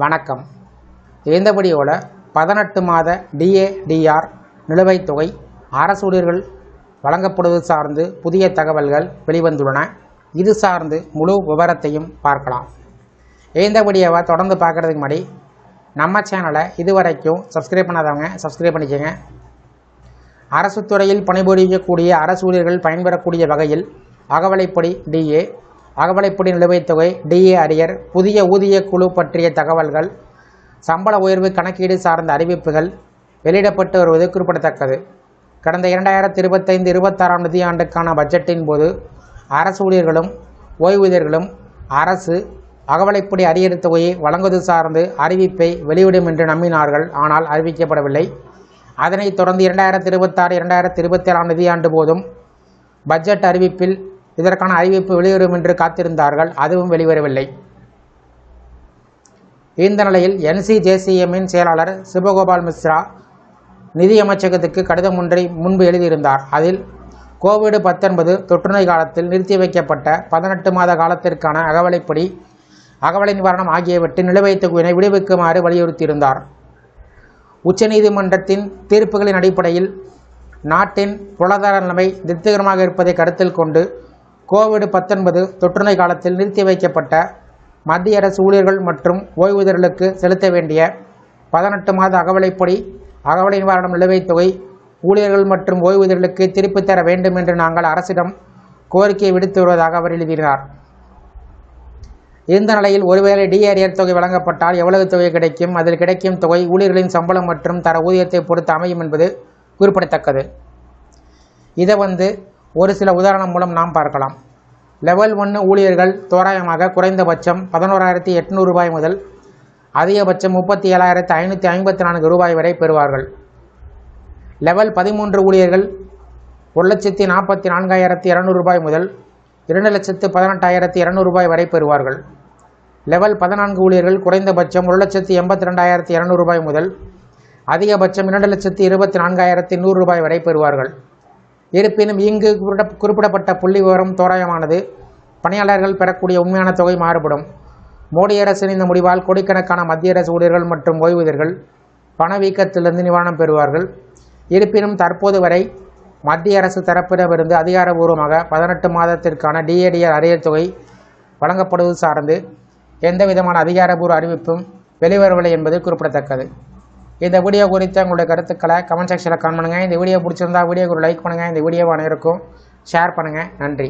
வணக்கம். இந்த வீடியோவில் 18 மாத டிஏடிஆர் நிலுவைத் தொகை அரசு ஊழியர்கள் வழங்கப்படுவது சார்ந்து புதிய தகவல்கள் வெளிவந்துள்ளன. இது சார்ந்து முழு விவரத்தையும் பார்க்கலாம். இந்த வீடியோவை தொடர்ந்து பார்க்குறதுக்கு முன்னாடி நம்ம சேனலை இதுவரைக்கும் சப்ஸ்கிரைப் பண்ணாதவங்க சப்ஸ்கிரைப் பண்ணிக்கோங்க. அரசு துறையில் பணிபுரியக்கூடிய அரசு ஊழியர்கள் பயன்பெறக்கூடிய வகையில் அகவலைப்படி டிஏ, அகவலைப்படி நிலுவைத் தொகை, டிஏ அரியர், புதிய ஊதிய குழு பற்றிய தகவல்கள், சம்பள உயர்வு கணக்கீடு சார்ந்த அறிவிப்புகள் வெளியிடப்பட்டு வருவது குறிப்பிடத்தக்கது. கடந்த 2025-26 நிதியாண்டுக்கான பட்ஜெட்டின் போது அரசு ஊழியர்களும் ஓய்வூதியர்களும் அரசு அகவலைப்படி அரியர் தொகையை வழங்குவது சார்ந்து அறிவிப்பை வெளியிடும் என்று நம்பினார்கள். ஆனால் அறிவிக்கப்படவில்லை. அதனைத் தொடர்ந்து 2026-2027 நிதியாண்டு போதும் பட்ஜெட் அறிவிப்பில் இதற்கான அறிவிப்பு வெளிவரும் என்று காத்திருந்தார்கள். அதுவும் வெளிவரவில்லை. இந்த நிலையில் NCJCMன் செயலாளர் சிவகோபால் மிஸ்ரா நிதியமைச்சகத்துக்கு கடிதம் ஒன்றை முன்பு எழுதியிருந்தார். அதில் கோவிட்-19 தொற்றுநோய் காலத்தில் நிறுத்தி வைக்கப்பட்ட 18 மாத காலத்திற்கான அகவலைப்படி, அகவலை நிவாரணம் ஆகியவற்றின் நிலுவைத் தொகையினை விடுவிக்குமாறு வலியுறுத்தியிருந்தார். உச்சநீதிமன்றத்தின் தீர்ப்புகளின் அடிப்படையில் நாட்டின் பொருளாதார நிலைமை திருப்திகரமாக இருப்பதை கருத்தில் கொண்டு கோவிட்-19 தொற்றுநோய் காலத்தில் நிறுத்தி வைக்கப்பட்ட மத்திய அரசு ஊழியர்கள் மற்றும் ஓய்வூதியர்களுக்கு செலுத்த வேண்டிய 18 மாத அகவலைப்படி, அகவலை நிவாரணம் நிலுவைத் தொகை ஊழியர்கள் மற்றும் ஓய்வூதியர்களுக்கு திருப்பித் தர வேண்டும் என்று நாங்கள் அரசிடம் கோரிக்கை விடுத்து வருவதாக அவர் எழுதினார். இந்த நிலையில் ஒருவேளை டிஏஆர் தொகை வழங்கப்பட்டால் எவ்வளவு தொகை கிடைக்கும், அதில் கிடைக்கும் தொகை ஊழியர்களின் சம்பளம் மற்றும் தர ஊதியத்தை பொறுத்து அமையும் என்பது குறிப்பிடத்தக்கது. இதை ஒரு சில உதாரணம் மூலம் நாம் பார்க்கலாம். லெவல் 1 ஊழியர்கள் தோராயமாக குறைந்தபட்சம் 11,800 ரூபாய் முதல் அதிகபட்சம் 37,554 ரூபாய் வரை பெறுவார்கள். லெவல் 13 ஊழியர்கள் 1,44,200 ரூபாய் முதல் 2,18,200 ரூபாய் வரை பெறுவார்கள். லெவல் 14 ஊழியர்கள் குறைந்தபட்சம் 1,82,200 ரூபாய் முதல் அதிகபட்சம் 2,24,100 ரூபாய் வரை பெறுவார்கள். இருப்பினும் இங்கு குறிப்பிடப்பட்ட புள்ளி விவரம் தோராயமானது. பணியாளர்கள் பெறக்கூடிய உண்மையான தொகை மாறுபடும். மோடி அரசின் இந்த முடிவால் கோடிக்கணக்கான மத்திய அரசு ஊழியர்கள் மற்றும் ஓய்வூதியர்கள் பணவீக்கத்திலிருந்து நிவாரணம் பெறுவார்கள். இருப்பினும் தற்போது வரை மத்திய அரசு தரப்பிடமிருந்து அதிகாரபூர்வமாக 18 மாதத்திற்கான டிஏடிஆர் அரியர் தொகை வழங்கப்படுவது சார்ந்து எந்தவிதமான அதிகாரபூர்வ அறிவிப்பும் வெளிவரவில்லை என்பது குறிப்பிடத்தக்கது. இந்த வீடியோ குறித்த உங்களுடைய கருத்துக்களை கமெண்ட் செக்ஷனில் கமெண்ட் பண்ணுங்கள். இந்த வீடியோ பிடிச்சிருந்தா வீடியோக்கு ஒரு லைக் பண்ணுங்கள். இந்த வீடியோவை அனைவருக்கும் ஷேர் பண்ணுங்கள். நன்றி.